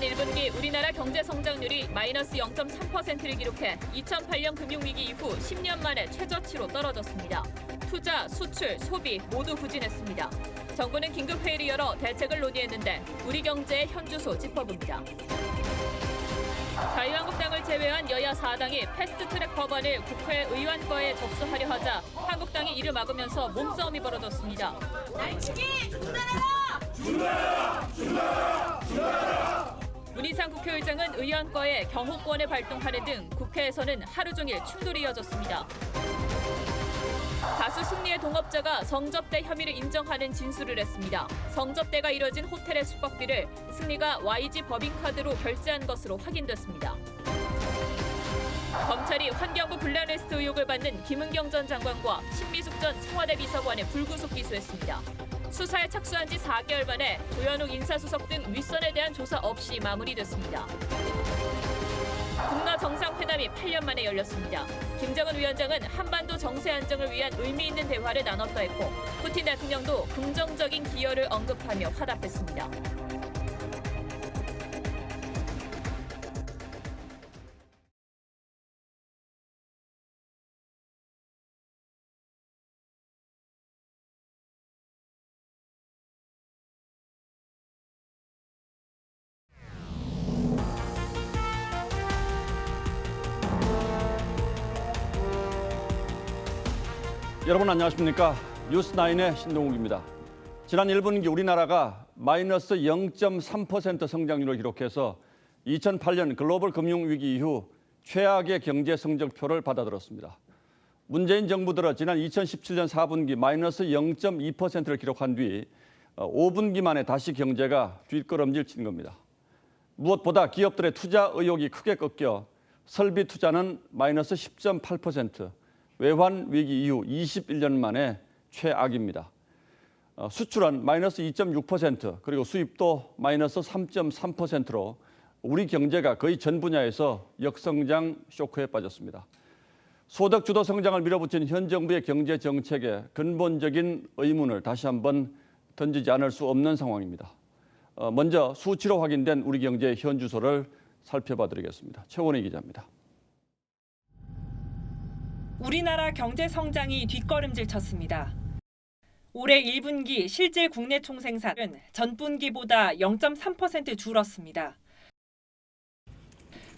지난 1분기 우리나라 경제 성장률이 마이너스 0.3%를 기록해 2008년 금융위기 이후 10년 만에 최저치로 떨어졌습니다. 투자, 수출, 소비 모두 부진했습니다. 정부는 긴급회의를 열어 대책을 논의했는데 우리 경제의 현주소 짚어봅니다. 자유한국당을 제외한 여야 4당이 패스트트랙 법안을 국회 의원과에 접수하려 하자 한국당이 이를 막으면서 몸싸움이 벌어졌습니다. 날치기 중단하라! 문희상 국회의장은 의원과에 경호권을 발동하는 등 국회에서는 하루 종일 충돌이 이어졌습니다. 다수 승리의 동업자가 성접대 혐의를 인정하는 진술을 했습니다. 성접대가 이뤄진 호텔의 숙박비를 승리가 YG 법인카드로 결제한 것으로 확인됐습니다. 검찰이 환경부 블랙리스트 의혹을 받는 김은경 전 장관과 신미숙 전 청와대 비서관을 불구속 기소했습니다. 수사에 착수한 지 4개월 만에 조현욱 인사수석 등 윗선에 대한 조사 없이 마무리됐습니다. 북러 정상회담이 8년 만에 열렸습니다. 김정은 위원장은 한반도 정세 안정을 위한 의미 있는 대화를 나눴다 했고 푸틴 대통령도 긍정적인 기여를 언급하며 화답했습니다. 여러분 안녕하십니까? 뉴스9의 신동욱입니다. 지난 1분기 우리나라가 마이너스 0.3% 성장률을 기록해서 2008년 글로벌 금융위기 이후 최악의 경제 성적표를 받아들었습니다. 문재인 정부 들어 지난 2017년 4분기 마이너스 0.2%를 기록한 뒤 5분기 만에 다시 경제가 뒷걸음질 친 겁니다. 무엇보다 기업들의 투자 의욕이 크게 꺾여 설비 투자는 마이너스 10.8%, 외환 위기 이후 21년 만에 최악입니다. 수출은 마이너스 2.6%, 그리고 수입도 마이너스 3.3%로 우리 경제가 거의 전 분야에서 역성장 쇼크에 빠졌습니다. 소득 주도 성장을 밀어붙인 현 정부의 경제 정책에 근본적인 의문을 다시 한번 던지지 않을 수 없는 상황입니다. 먼저 수치로 확인된 우리 경제의 현주소를 살펴봐 드리겠습니다. 최원희 기자입니다. 우리나라 경제 성장이 뒷걸음질 쳤습니다. 올해 1분기 실질 국내 총생산은 전분기보다 0.3% 줄었습니다.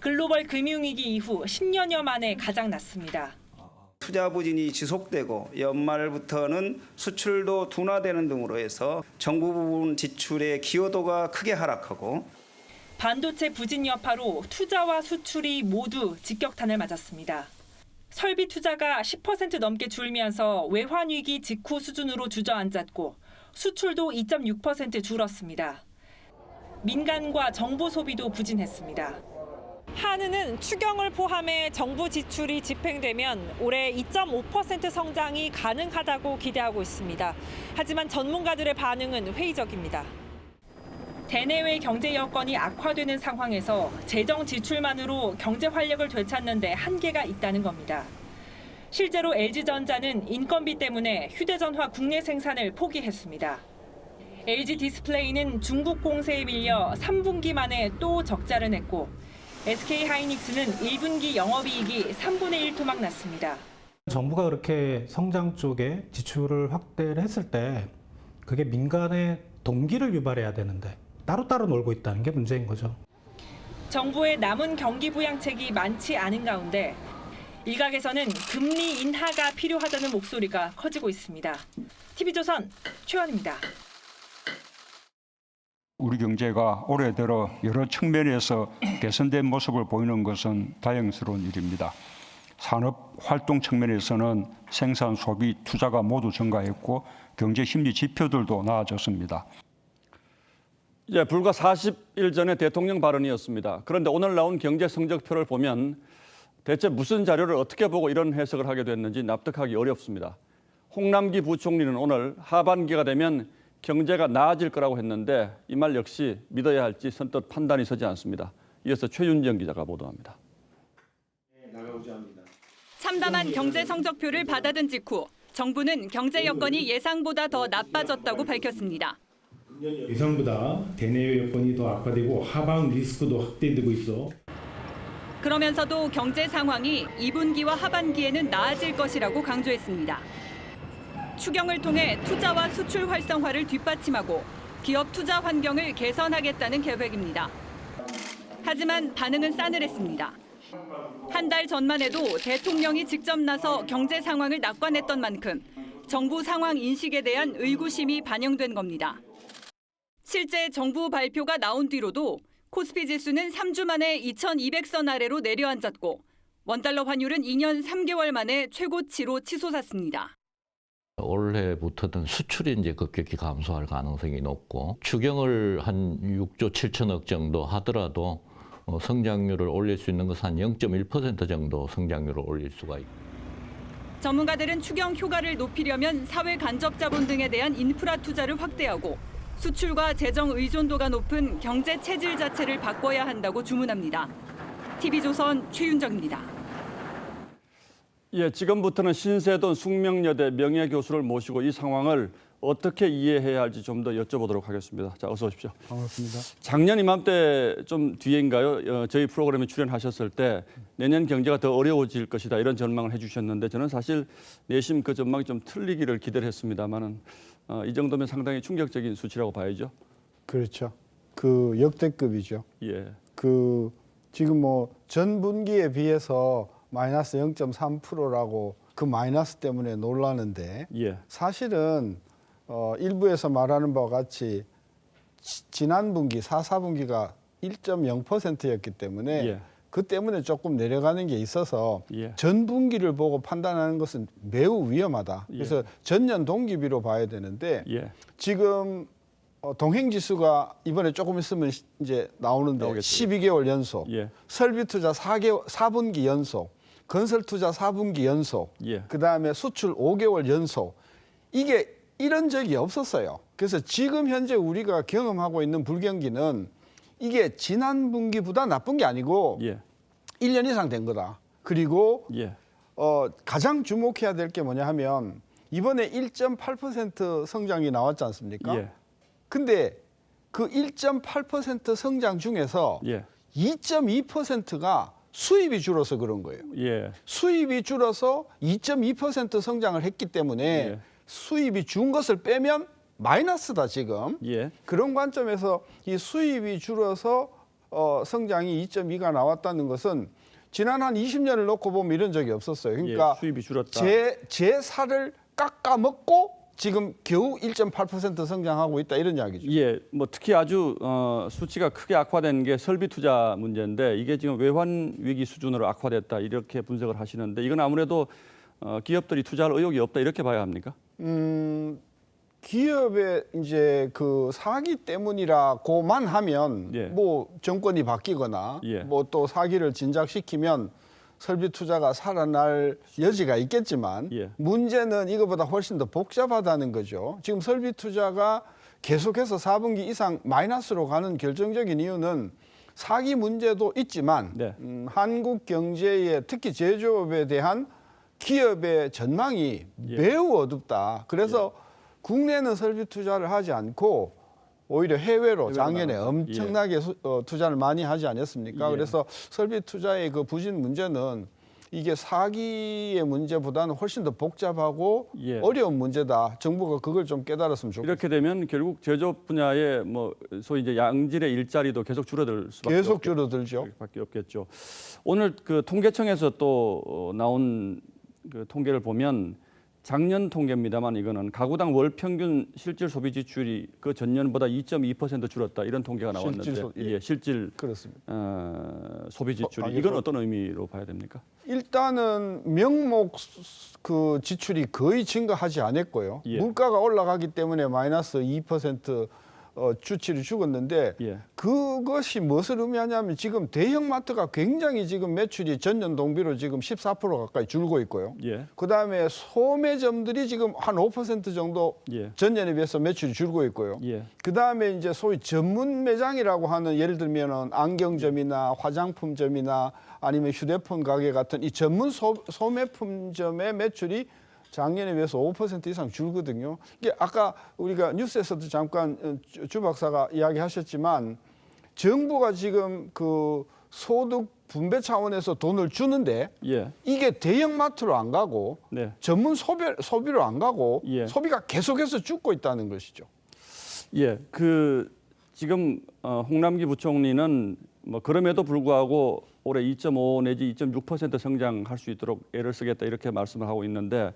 글로벌 금융위기 이후 10년여 만에 가장 낮습니다. 투자 부진이 지속되고 연말부터는 수출도 둔화되는 등으로 해서 정부 부분 지출의 기여도가 크게 하락하고 반도체 부진 여파로 투자와 수출이 모두 직격탄을 맞았습니다. 설비 투자가 10% 넘게 줄면서 외환 위기 직후 수준으로 주저앉았고 수출도 2.6% 줄었습니다. 민간과 정부 소비도 부진했습니다. 한은은 추경을 포함해 정부 지출이 집행되면 올해 2.5% 성장이 가능하다고 기대하고 있습니다. 하지만 전문가들의 반응은 회의적입니다. 대내외 경제 여건이 악화되는 상황에서 재정 지출만으로 경제 활력을 되찾는 데 한계가 있다는 겁니다. 실제로 LG전자는 인건비 때문에 휴대전화 국내 생산을 포기했습니다. LG 디스플레이는 중국 공세에 밀려 3분기 만에 또 적자를 냈고 SK하이닉스는 1분기 영업이익이 3분의 1 토막 났습니다. 정부가 그렇게 성장 쪽에 지출을 확대를 했을 때 그게 민간의 동기를 유발해야 되는데 따로따로 놀고 있다는 게 문제인 거죠. 정부의 남은 경기 부양책이 많지 않은 가운데 일각에서는 금리 인하가 필요하다는 목소리가 커지고 있습니다. TV조선 최원입니다. 우리 경제가 올해 들어 여러 측면에서 개선된 모습을 보이는 것은 다행스러운 일입니다. 산업 활동 측면에서는 생산, 소비, 투자가 모두 증가했고 경제 심리 지표들도 나아졌습니다. 불과 40일 전에 대통령 발언이었습니다. 그런데 오늘 나온 경제 성적표를 보면 대체 무슨 자료를 어떻게 보고 이런 해석을 하게 됐는지 납득하기 어렵습니다. 홍남기 부총리는 오늘 하반기가 되면 경제가 나아질 거라고 했는데 이 말 역시 믿어야 할지 선뜻 판단이 서지 않습니다. 이어서 최윤정 기자가 보도합니다. 참담한 경제 성적표를 받아든 직후 정부는 경제 여건이 예상보다 더 나빠졌다고 밝혔습니다. 예상보다 대내외 여건이 더 악화되고 하방 리스크도 확대되고 있어. 그러면서도 경제 상황이 2분기와 하반기에는 나아질 것이라고 강조했습니다. 추경을 통해 투자와 수출 활성화를 뒷받침하고 기업 투자 환경을 개선하겠다는 계획입니다. 하지만 반응은 싸늘했습니다. 한 달 전만 해도 대통령이 직접 나서 경제 상황을 낙관했던 만큼 정부 상황 인식에 대한 의구심이 반영된 겁니다. 실제 정부 발표가 나온 뒤로도 코스피 지수는 3주 만에 2,200선 아래로 내려앉았고 원달러 환율은 2년 3개월 만에 최고치로 치솟았습니다. 올해부터는 수출이 이제 급격히 감소할 가능성이 높고 추경을 한 6조 7천억 정도 하더라도 성장률을 올릴 수 있는 것은 한 0.1% 정도 성장률을 올릴 수가 있고. 전문가들은 추경 효과를 높이려면 사회 간접 자본 등에 대한 인프라 투자를 확대하고 수출과 재정 의존도가 높은 경제 체질 자체를 바꿔야 한다고 주문합니다. TV조선 최윤정입니다. 예, 지금부터는 신세돈 숙명여대 명예교수를 모시고 이 상황을 어떻게 이해해야 할지 좀 더 여쭤보도록 하겠습니다. 자, 어서 오십시오. 반갑습니다. 작년 이맘때 좀 뒤인가요? 저희 프로그램에 출연하셨을 때 내년 경제가 더 어려워질 것이다 이런 전망을 해주셨는데 저는 사실 내심 그 전망이 좀 틀리기를 기대를 했습니다만은 이 정도면 상당히 충격적인 수치라고 봐야죠. 그렇죠. 그 역대급이죠. 예. 그 지금 뭐 전분기에 비해서 마이너스 0.3%라고 그 마이너스 때문에 놀라는데 예. 사실은 일부에서 말하는 바와 같이 지난 분기 4분기가 1.0%였기 때문에 예. 그 때문에 조금 내려가는 게 있어서 예. 전 분기를 보고 판단하는 것은 매우 위험하다. 예. 그래서 전년 동기비로 봐야 되는데 예. 지금 동행지수가 이번에 조금 있으면 이제 나오는데 나오겠죠. 12개월 연속, 예. 설비투자 4분기 연속, 건설투자 4분기 연속, 예. 그다음에 수출 5개월 연속. 이게 이런 적이 없었어요. 그래서 지금 현재 우리가 경험하고 있는 불경기는 이게 지난 분기보다 나쁜 게 아니고 예. 1년 이상 된 거다. 그리고 예. 가장 주목해야 될 게 뭐냐 하면 이번에 1.8% 성장이 나왔지 않습니까? 예. 근데 그 1.8% 성장 중에서 예. 2.2%가 수입이 줄어서 그런 거예요. 예. 수입이 줄어서 2.2% 성장을 했기 때문에 예. 수입이 준 것을 빼면 마이너스다 지금. 예. 그런 관점에서 이 수입이 줄어서 성장이 2.2가 나왔다는 것은 지난 한 20년을 놓고 보면 이런 적이 없었어요. 그러니까 예. 수입이 줄었다. 제 살을 깎아 먹고 지금 겨우 1.8% 성장하고 있다 이런 이야기죠. 예, 뭐 특히 아주 수치가 크게 악화된 게 설비 투자 문제인데 이게 지금 외환 위기 수준으로 악화됐다 이렇게 분석을 하시는데 이건 아무래도 기업들이 투자할 의욕이 없다 이렇게 봐야 합니까? 기업의 이제 그 사기 때문이라고만 하면 예. 뭐 정권이 바뀌거나 예. 뭐 또 사기를 진작시키면 설비 투자가 살아날 여지가 있겠지만 예. 문제는 이거보다 훨씬 더 복잡하다는 거죠. 지금 설비 투자가 계속해서 4분기 이상 마이너스로 가는 결정적인 이유는 사기 문제도 있지만 네. 한국 경제의 특히 제조업에 대한 기업의 전망이 예. 매우 어둡다. 그래서 국내는 설비 투자를 하지 않고 오히려 해외로 작년에 나가서. 엄청나게 투자를 많이 하지 않았습니까? 예. 그래서 설비 투자의 그 부진 문제는 이게 사기의 문제보다는 훨씬 더 복잡하고 예. 어려운 문제다. 정부가 그걸 좀 깨달았으면 좋겠습니다. 이렇게 되면 결국 제조업 분야의 뭐 소위 이제 양질의 일자리도 계속 줄어들 수밖에 계속 줄어들죠. 밖에 없겠죠. 오늘 그 통계청에서 또 나온 그 통계를 보면 작년 통계입니다만 이거는 가구당 월 평균 실질 소비 지출이 그 전년보다 2.2% 줄었다 이런 통계가 나왔는데 예. 실질 그렇습니다. 소비 지출이 가계소- 이건 어떤 의미로 봐야 됩니까? 일단은 명목 그 지출이 거의 증가하지 않았고요. 예. 물가가 올라가기 때문에 마이너스 2% 주출이 죽었는데 예. 그것이 무엇을 의미하냐면 지금 대형마트가 굉장히 지금 매출이 전년 동비로 지금 14% 가까이 줄고 있고요. 예. 그다음에 소매점들이 지금 한 5% 정도 예. 전년에 비해서 매출이 줄고 있고요. 예. 그다음에 이제 소위 전문 매장이라고 하는 예를 들면은 안경점이나 화장품점이나 아니면 휴대폰 가게 같은 이 전문 소매품점의 매출이 작년에 비해서 5% 이상 줄거든요. 이게 아까 우리가 뉴스에서도 잠깐 주 박사가 이야기하셨지만 정부가 지금 그 소득 분배 차원에서 돈을 주는데 예. 이게 대형마트로 안 가고 네. 전문 소비로 안 가고 예. 소비가 계속해서 죽고 있다는 것이죠. 예, 지금 홍남기 부총리는 뭐 그럼에도 불구하고 올해 2.5 내지 2.6% 성장할 수 있도록 애를 쓰겠다 이렇게 말씀을 하고 있는데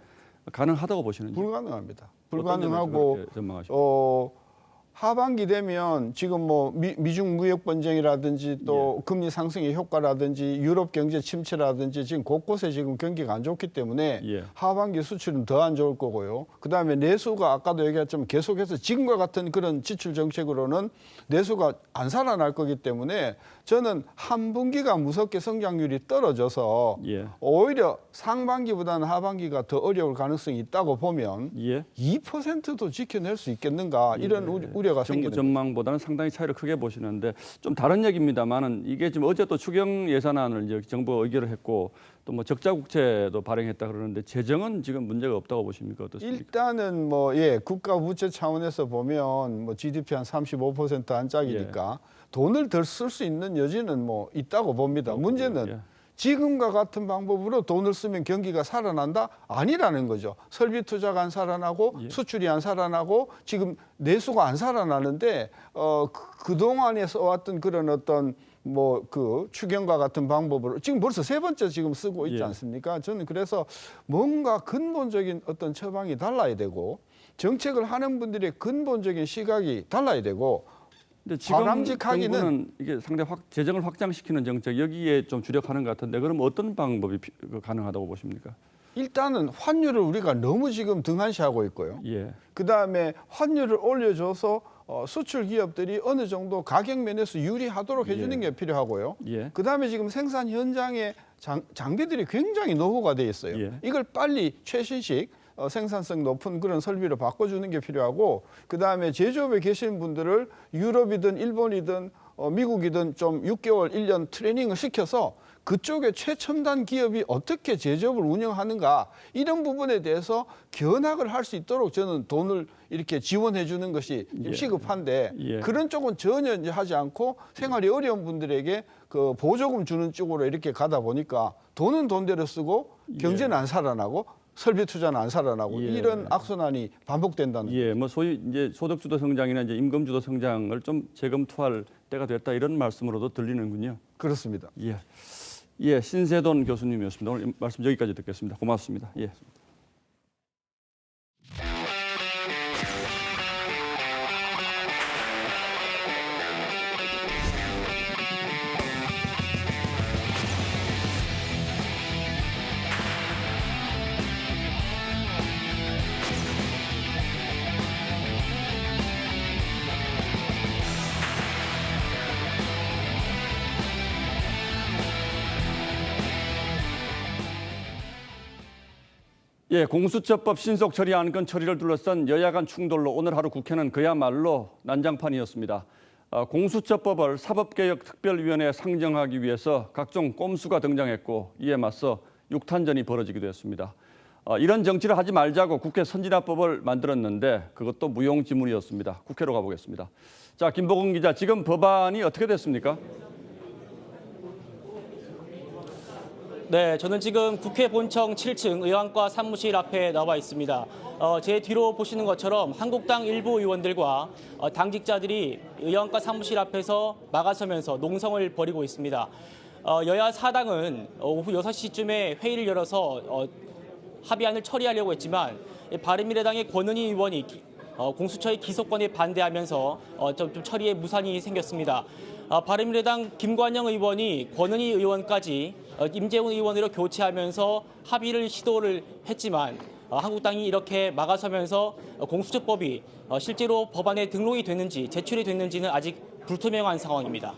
가능하다고 보시는지? 불가능합니다. 어떤 불가능하고 점에서 그렇게 전망하십니까? 하반기 되면 지금 뭐 미중 무역 번쟁이라든지 또 금리 상승의 효과라든지 유럽 경제 침체라든지 지금 곳곳에 지금 경기가 안 좋기 때문에 하반기 수출은 더 안 좋을 거고요. 그다음에 내수가 아까도 얘기했지만 계속해서 지금과 같은 그런 지출 정책으로는 내수가 안 살아날 거기 때문에 저는 한 분기가 무섭게 성장률이 떨어져서 오히려 상반기보다는 하반기가 더 어려울 가능성이 있다고 보면 2%도 지켜낼 수 있겠는가 이런 우려가 생기는 정부 전망보다는 상당히 차이를 크게 보시는데 좀 다른 얘기입니다만은 이게 지금 어제 또 추경 예산안을 이제 정부가 의결을 했고 또 뭐 적자 국채도 발행했다 그러는데 재정은 지금 문제가 없다고 보십니까? 어떻습니까? 일단은 국가 부채 차원에서 보면 뭐 GDP 한 35% 안짝이니까 돈을 덜 쓸 수 있는 여지는 뭐 있다고 봅니다. 문제는 지금과 같은 방법으로 돈을 쓰면 경기가 살아난다? 아니라는 거죠. 설비 투자가 안 살아나고 수출이 안 살아나고 지금 내수가 안 살아나는데 그동안에 써왔던 그런 어떤 그 추경과 같은 방법으로 지금 벌써 세 번째 지금 쓰고 있지 않습니까? 저는 그래서 뭔가 근본적인 어떤 처방이 달라야 되고 정책을 하는 분들의 근본적인 시각이 달라야 되고 근데 지금 바람직하기는 정부는 이게 상당히 재정을 확장시키는 정책 여기에 좀 주력하는 것 같은데 그럼 어떤 방법이 가능하다고 보십니까? 일단은 환율을 우리가 너무 지금 등한시하고 있고요. 그다음에 환율을 올려줘서 수출 기업들이 어느 정도 가격 면에서 유리하도록 해주는 게 필요하고요. 그다음에 지금 생산 현장에 장비들이 굉장히 노후가 돼 있어요. 이걸 빨리 최신식 생산성 높은 그런 설비로 바꿔주는 게 필요하고 그다음에 제조업에 계신 분들을 유럽이든 일본이든 미국이든 좀 6개월, 1년 트레이닝을 시켜서 그쪽에 최첨단 기업이 어떻게 제조업을 운영하는가 이런 부분에 대해서 견학을 할 수 있도록 저는 돈을 이렇게 지원해 주는 것이 시급한데 그런 쪽은 전혀 이제 하지 않고 생활이 어려운 분들에게 그 보조금 주는 쪽으로 이렇게 가다 보니까 돈은 돈대로 쓰고 경제는 안 살아나고 설비 투자는 안 살아나고 이런 악순환이 반복된다는 뭐 소위 이제 소득 주도 성장이나 이제 임금 주도 성장을 좀 재검토할 때가 됐다 이런 말씀으로도 들리는군요. 그렇습니다. 신세돈 교수님이었습니다. 오늘 말씀 여기까지 듣겠습니다. 고맙습니다. 공수처법 신속 처리 안건 처리를 둘러싼 여야 간 충돌로 오늘 하루 국회는 그야말로 난장판이었습니다. 공수처법을 사법개혁특별위원회에 상정하기 위해서 각종 꼼수가 등장했고 이에 맞서 육탄전이 벌어지기도 했습니다. 이런 정치를 하지 말자고 국회 선진화법을 만들었는데 그것도 무용지물이었습니다. 국회로 가보겠습니다. 자, 김보근 기자, 지금 법안이 어떻게 됐습니까? 네, 저는 지금 국회 본청 7층 의원과 사무실 앞에 나와 있습니다. 제 뒤로 보시는 것처럼 한국당 일부 의원들과 당직자들이 의원과 사무실 앞에서 막아서면서 농성을 벌이고 있습니다. 여야 사당은 오후 6시쯤에 회의를 열어서 합의안을 처리하려고 했지만 바른미래당의 권은희 의원이 공수처의 기소권에 반대하면서 좀 처리에 무산이 생겼습니다. 바른미래당 김관영 의원이 권은희 의원까지 임재훈 의원으로 교체하면서 합의를 시도를 했지만 한국당이 이렇게 막아서면서 공수처법이 실제로 법안에 등록이 됐는지 제출이 됐는지는 아직 불투명한 상황입니다.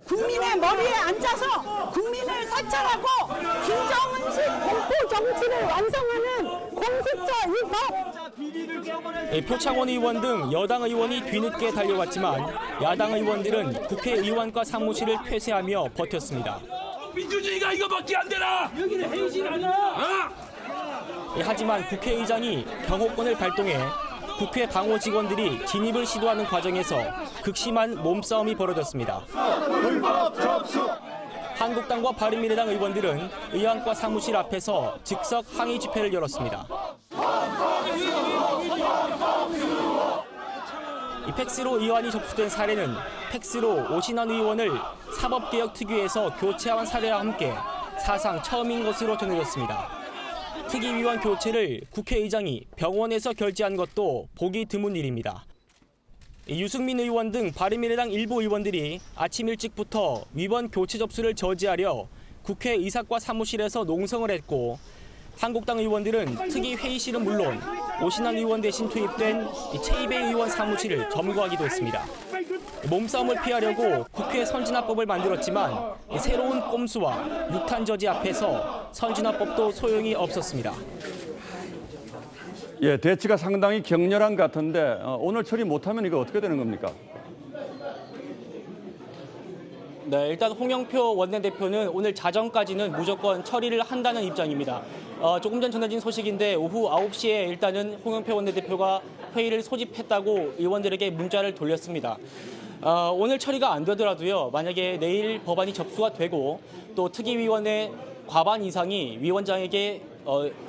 국민의 머리에 앉아서 국민을 사찰하고 김정은식 공포 정치를 완성하는 공수처 입법. 표창원 의원 등 여당 의원이 뒤늦게 달려왔지만 야당 의원들은 국회의원과 사무실을 폐쇄하며 버텼습니다. 민주주의가 이거밖에 안 되나? 여기는 회의실 아니야? 하지만 국회의장이 경호권을 발동해 국회 방호 직원들이 진입을 시도하는 과정에서 극심한 몸싸움이 벌어졌습니다. 한국당과 바른미래당 의원들은 의원과 사무실 앞에서 즉석 항의 집회를 열었습니다. 이 팩스로 의원이 접수된 사례는 팩스로 오신환 의원을 사법개혁특위에서 교체한 사례와 함께 사상 처음인 것으로 전해졌습니다. 특위위원 교체를 국회의장이 병원에서 결재한 것도 보기 드문 일입니다. 유승민 의원 등 바른미래당 일부 의원들이 아침 일찍부터 위원 교체 접수를 저지하려 국회 의사과 사무실에서 농성을 했고, 한국당 의원들은 특위 회의실은 물론 오신환 의원 대신 투입된 최이배 의원 사무실을 점거하기도 했습니다. 몸싸움을 피하려고 국회 선진화법을 만들었지만 새로운 꼼수와 육탄 저지 앞에서 선진화법도 소용이 없었습니다. 예, 대치가 상당히 격렬한 것 같은데 오늘 처리 못하면 이거 어떻게 되는 겁니까? 네, 일단 홍영표 원내대표는 오늘 자정까지는 무조건 처리를 한다는 입장입니다. 조금 전 전해진 소식인데 오후 9시에 일단은 홍영표 원내대표가 회의를 소집했다고 의원들에게 문자를 돌렸습니다. 오늘 처리가 안 되더라도요, 만약에 내일 법안이 접수가 되고 또 특위위원회 과반 이상이 위원장에게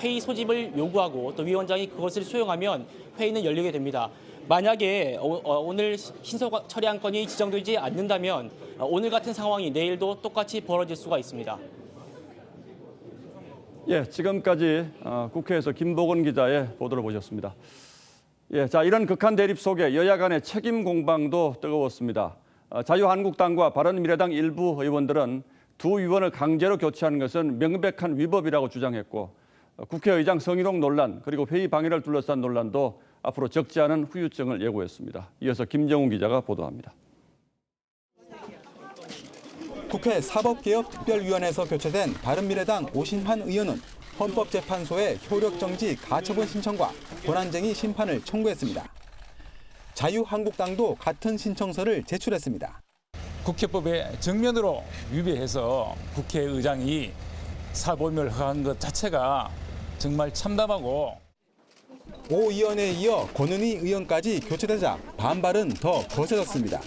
회의 소집을 요구하고 또 위원장이 그것을 수용하면 회의는 열리게 됩니다. 만약에 오늘 신속 처리한 건이 지정되지 않는다면 오늘 같은 상황이 내일도 똑같이 벌어질 수가 있습니다. 예, 지금까지 국회에서 김복원 기자의 보도를 보셨습니다. 예, 자, 이런 극한 대립 속에 여야 간의 책임 공방도 뜨거웠습니다. 자유한국당과 바른미래당 일부 의원들은 두 위원을 강제로 교체하는 것은 명백한 위법이라고 주장했고, 국회의장 성희롱 논란 그리고 회의 방해를 둘러싼 논란도 앞으로 적지 않은 후유증을 예고했습니다. 이어서 김정훈 기자가 보도합니다. 국회 사법개혁특별위원회에서 교체된 바른미래당 오신환 의원은 헌법재판소에 효력정지 가처분 신청과 권한쟁의 심판을 청구했습니다. 자유한국당도 같은 신청서를 제출했습니다. 국회법에 정면으로 위배해서 국회의장이 사보임을 허한 것 자체가 정말 참담하고, 오 의원에 이어 권은희 의원까지 교체되자 반발은 더 거세졌습니다.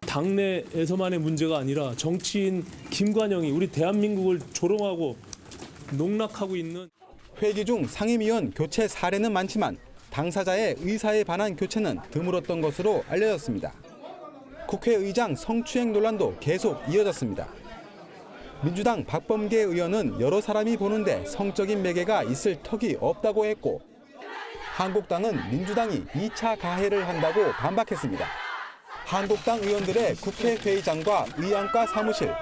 당내에서만의 문제가 아니라 정치인 김관영이 우리 대한민국을 조롱하고 농락하고 있는. 회기 중 상임위원 교체 사례는 많지만 당사자의 의사에 반한 교체는 드물었던 것으로 알려졌습니다. 국회의장 성추행 논란도 계속 이어졌습니다. 민주당 박범계 의원은 여러 사람이 보는데 성적인 매개가 있을 턱이 없다고 했고, 한국당은 민주당이 2차 가해를 한다고 반박했습니다. 한국당 의원들의 국회 회의장과 의안과 사무실,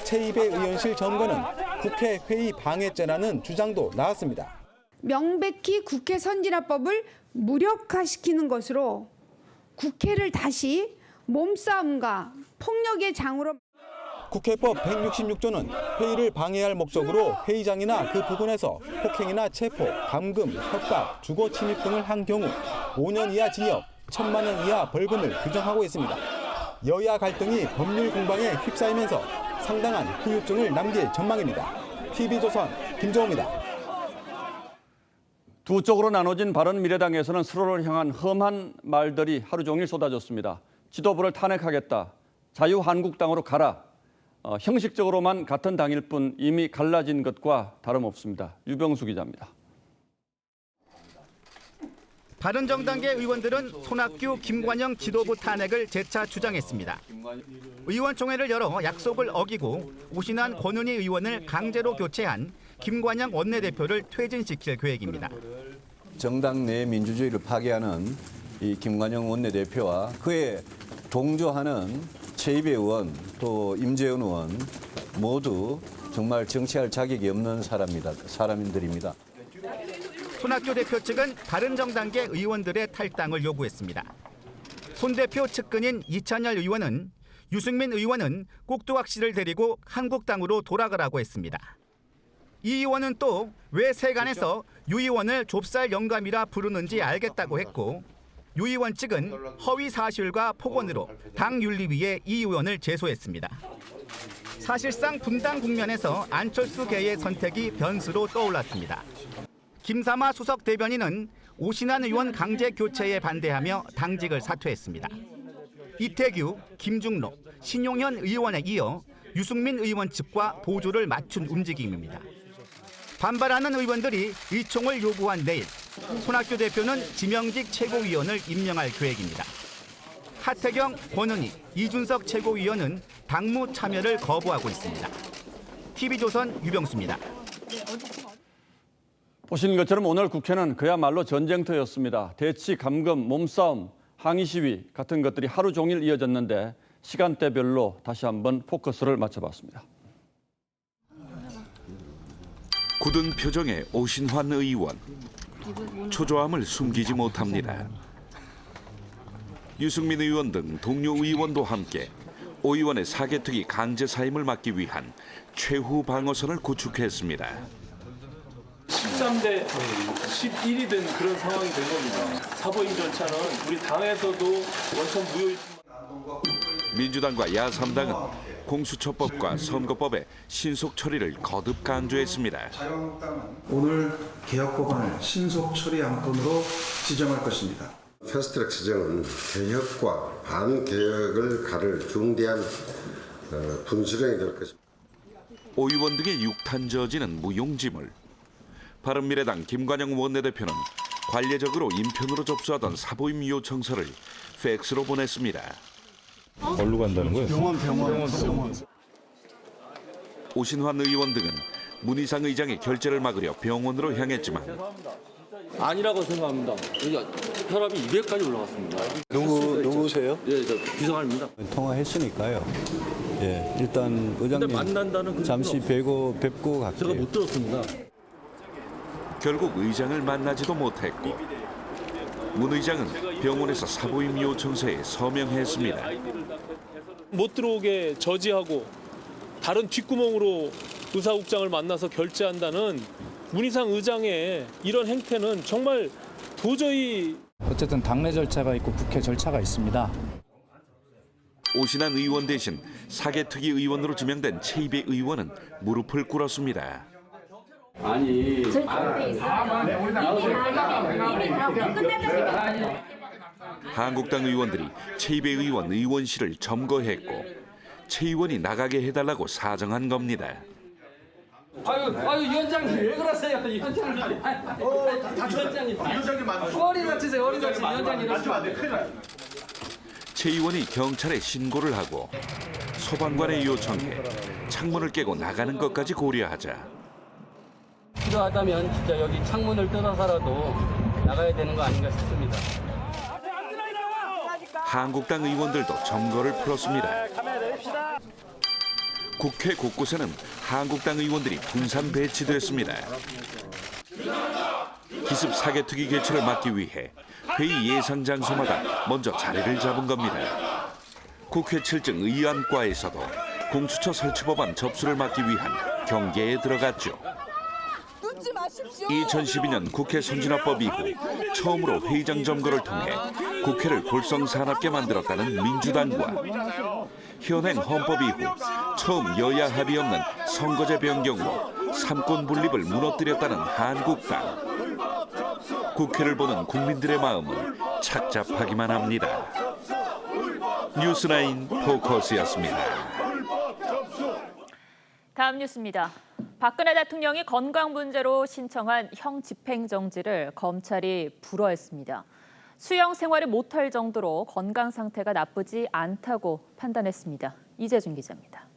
최이배 의원실 점거는 국회 회의 방해죄라는 주장도 나왔습니다. 명백히 국회 선진화법을 무력화시키는 것으로 국회를 다시 몸싸움과 폭력의 장으로. 국회법 166조는 회의를 방해할 목적으로 회의장이나 그 부근에서 폭행이나 체포, 감금, 협박, 주거 침입 등을 한 경우 5년 이하 징역, 1,000만 원 이하 벌금을 규정하고 있습니다. 여야 갈등이 법률 공방에 휩싸이면서 상당한 후유증을 남길 전망입니다. TV조선 김정우입니다. 두 쪽으로 나눠진 바른미래당에서는 서로를 향한 험한 말들이 하루 종일 쏟아졌습니다. 지도부를 탄핵하겠다. 자유한국당으로 가라. 형식적으로만 같은 당일 뿐 이미 갈라진 것과 다름없습니다. 유병수 기자입니다. 바른정당계 의원들은 손학규, 김관영 지도부 탄핵을 재차 주장했습니다. 의원총회를 열어 약속을 어기고 오신환, 권은희 의원을 강제로 교체한 김관영 원내대표를 퇴진시킬 계획입니다. 정당 내 민주주의를 파괴하는 이 김관영 원내대표와 그에 동조하는 최이배 의원 또 임재현 의원 모두 정말 정치할 자격이 없는 사람들입니다. 손학규 대표 측은 바른정당계 의원들의 탈당을 요구했습니다. 손 대표 측근인 이찬열 의원은 유승민 의원은 꼭두각 씨를 데리고 한국당으로 돌아가라고 했습니다. 이 의원은 또 왜 세간에서 유 의원을 좁쌀 영감이라 부르는지 알겠다고 했고, 유 의원 측은 허위 사실과 폭언으로 당 윤리위에 이 의원을 제소했습니다. 사실상 분당 국면에서 안철수계의 선택이 변수로 떠올랐습니다. 김삼아 수석 대변인은 오신환 의원 강제 교체에 반대하며 당직을 사퇴했습니다. 이태규, 김중록, 신용현 의원에 이어 유승민 의원 측과 보조를 맞춘 움직임입니다. 반발하는 의원들이 의총을 요구한 내일 손학규 대표는 지명직 최고위원을 임명할 계획입니다. 하태경, 권은희, 이준석 최고위원은 당무 참여를 거부하고 있습니다. TV조선 유병수입니다. 보시는 것처럼 오늘 국회는 그야말로 전쟁터였습니다. 대치, 감금, 몸싸움, 항의 시위 같은 것들이 하루 종일 이어졌는데 시간대별로 다시 한번 포커스를 맞춰봤습니다. 굳은 표정의 오신환 의원. 초조함을 숨기지 못합니다. 유승민 의원 등 동료 의원도 함께 오 의원의 사개특위 강제 사임을 막기 위한 최후 방어선을 구축했습니다. 13대 11이 된 그런 상황이 된 겁니다. 사보임 절차는 우리 당에서도 원천 무효. 민주당과 야3당은 공수처법과 선거법의 신속 처리를 거듭 강조했습니다. 오늘 개혁 법안을 신속 처리 안건으로 지정할 것입니다. 패스트트랙 지정은 개혁과 반개혁을 가를 중대한 분수령이 될 것입니다. 오 의원 등의 육탄 저지는 무용지물. 바른미래당 김관영 원내대표는 관례적으로 인편으로 접수하던 사보임 요청서를 팩스로 보냈습니다. 어디로 간다는 거예요? 병원. 오신환 의원 등은 문희상 의장의 결재를 막으려 병원으로 향했지만 아니라고 생각합니다. 혈압이 200까지 올라갔습니다. 누구세요? 예, 저 비서관입니다. 통화했으니까요. 예, 일단 의장님 만난다는 잠시 뵙고 갈게요. 제가 못 들었습니다. 결국 의장을 만나지도 못했고 문 의장은 병원에서 사보임 요청서에 서명했습니다. 못 들어오게 저지하고 다른 뒷구멍으로 의사국장을 만나서 결재한다는 문희상 의장의 이런 행태는 정말 도저히. 어쨌든 당내 절차가 있고 국회 절차가 있습니다. 오신환 의원 대신 사개특위 의원으로 지명된 최이배 의원은 무릎을 꿇었습니다. 아니, 한국당 의원들이 최이배 의원 의원실을 점거했고 최 의원이 나가게 해달라고 사정한 겁니다. 아유 위원장님 왜 그러세요? 위원장님. 허리 다치세요. 허리 다치 위원장님. 최 의원이 경찰에 신고를 하고 소방관에 요청해 창문을 깨고 나가는 것까지 고려하자 필요하다면 진짜 여기 창문을 뜯어서라도 나가야 되는 거 아닌가 싶습니다. 한국당 의원들도 점거를 풀었습니다. 국회 곳곳에는 한국당 의원들이 분산 배치됐습니다. 기습 사개특위 개최를 막기 위해 회의 예상 장소마다 먼저 자리를 잡은 겁니다. 국회 7층 의안과에서도 공수처 설치 법안 접수를 막기 위한 경계에 들어갔죠. 2012년 국회 선진화법 이후 처음으로 회의장 점거를 통해 국회를 골성사납게 만들었다는 민주당과 현행 헌법 이후 처음 여야 합의 없는 선거제 변경으로 삼권 분립을 무너뜨렸다는 한국당. 국회를 보는 국민들의 마음은 착잡하기만 합니다. 뉴스9 포커스였습니다. 다음 뉴스입니다. 박근혜 대통령이 건강 문제로 신청한 형 집행정지를 검찰이 불허했습니다. 수영 생활을 못할 정도로 건강 상태가 나쁘지 않다고 판단했습니다. 이재준 기자입니다.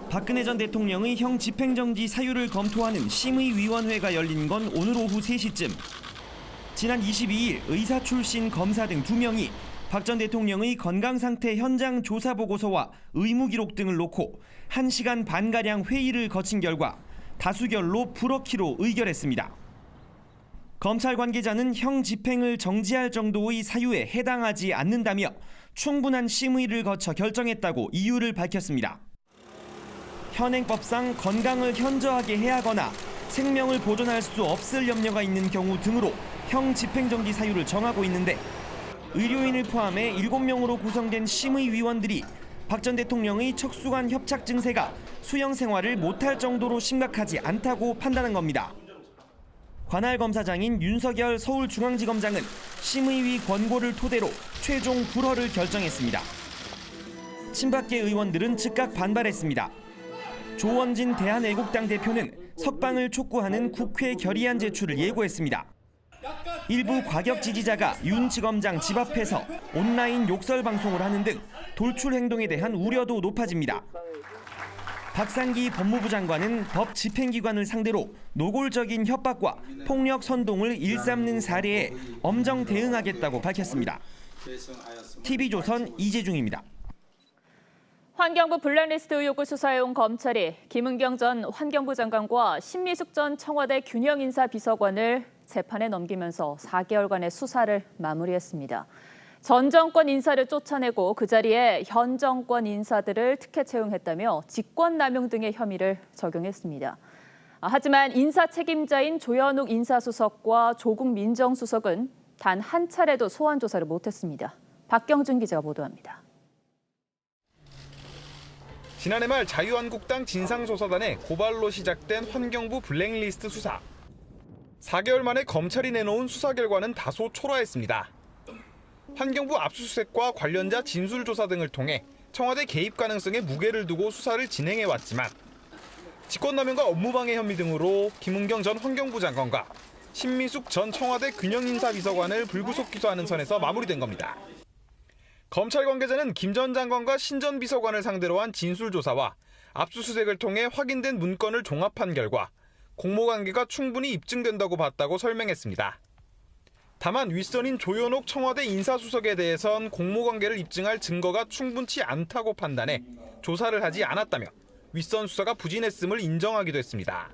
박근혜 전 대통령의 형 집행정지 사유를 검토하는 심의위원회가 열린 건 오늘 오후 3시쯤. 지난 22일 의사 출신 검사 등 2명이 박 전 대통령의 건강상태 현장 조사 보고서와 의무 기록 등을 놓고 1시간 반가량 회의를 거친 결과 다수결로 불허키로 의결했습니다. 검찰 관계자는 형 집행을 정지할 정도의 사유에 해당하지 않는다며 충분한 심의를 거쳐 결정했다고 이유를 밝혔습니다. 현행법상 건강을 현저하게 해하거나 생명을 보존할 수 없을 염려가 있는 경우 등으로 형 집행정지 사유를 정하고 있는데 의료인을 포함해 7명으로 구성된 심의위원들이 박 전 대통령의 척수관 협착 증세가 수영 생활을 못할 정도로 심각하지 않다고 판단한 겁니다. 관할 검사장인 윤석열 서울중앙지검장은 심의위 권고를 토대로 최종 불허를 결정했습니다. 친박계 의원들은 즉각 반발했습니다. 조원진 대한애국당 대표는 석방을 촉구하는 국회 결의안 제출을 예고했습니다. 일부 과격 지지자가 윤 지검장 집 앞에서 온라인 욕설 방송을 하는 등 돌출 행동에 대한 우려도 높아집니다. 박상기 법무부 장관은 법 집행기관을 상대로 노골적인 협박과 폭력 선동을 일삼는 사례에 엄정 대응하겠다고 밝혔습니다. TV조선 이재중입니다. 환경부 블랙리스트 의혹을 수사해온 검찰이 김은경 전 환경부 장관과 신미숙 전 청와대 균형인사비서관을 재판에 넘기면서 4개월간의 수사를 마무리했습니다. 전 정권 인사를 쫓아내고 그 자리에 현 정권 인사들을 특혜 채용했다며 직권남용 등의 혐의를 적용했습니다. 하지만 인사 책임자인 조현욱 인사수석과 조국 민정수석은 단 한 차례도 소환 조사를 못했습니다. 박경준 기자가 보도합니다. 지난해 말 자유한국당 진상조사단의 고발로 시작된 환경부 블랙리스트 수사. 4개월 만에 검찰이 내놓은 수사 결과는 다소 초라했습니다. 환경부 압수수색과 관련자 진술조사 등을 통해 청와대 개입 가능성에 무게를 두고 수사를 진행해왔지만 직권남용과 업무방해 혐의 등으로 김은경 전 환경부 장관과 신미숙 전 청와대 균형인사비서관을 불구속 기소하는 선에서 마무리된 겁니다. 검찰 관계자는 김 전 장관과 신 전 비서관을 상대로 한 진술조사와 압수수색을 통해 확인된 문건을 종합한 결과 공모관계가 충분히 입증된다고 봤다고 설명했습니다. 다만 윗선인 조현옥 청와대 인사수석에 대해선 공모관계를 입증할 증거가 충분치 않다고 판단해 조사를 하지 않았다며 윗선 수사가 부진했음을 인정하기도 했습니다.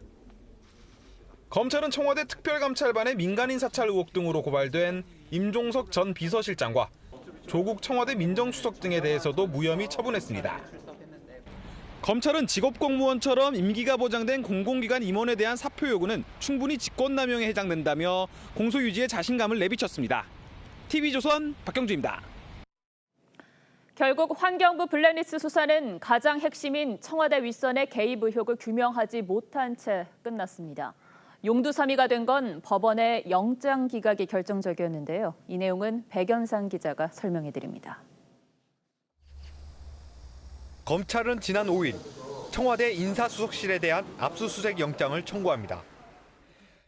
검찰은 청와대 특별감찰반의 민간인 사찰 의혹 등으로 고발된 임종석 전 비서실장과 조국 청와대 민정수석 등에 대해서도 무혐의 처분했습니다. 검찰은 직업공무원처럼 임기가 보장된 공공기관 임원에 대한 사표 요구는 충분히 직권남용에 해당된다며 공소 유지에 자신감을 내비쳤습니다. TV조선 박경주입니다. 결국 환경부 블랙리스트 수사는 가장 핵심인 청와대 윗선의 개입 의혹을 규명하지 못한 채 끝났습니다. 용두사미가 된 건 법원의 영장 기각이 결정적이었는데요. 이 내용은 백연상 기자가 설명해드립니다. 검찰은 지난 5일 청와대 인사수석실에 대한 압수수색 영장을 청구합니다.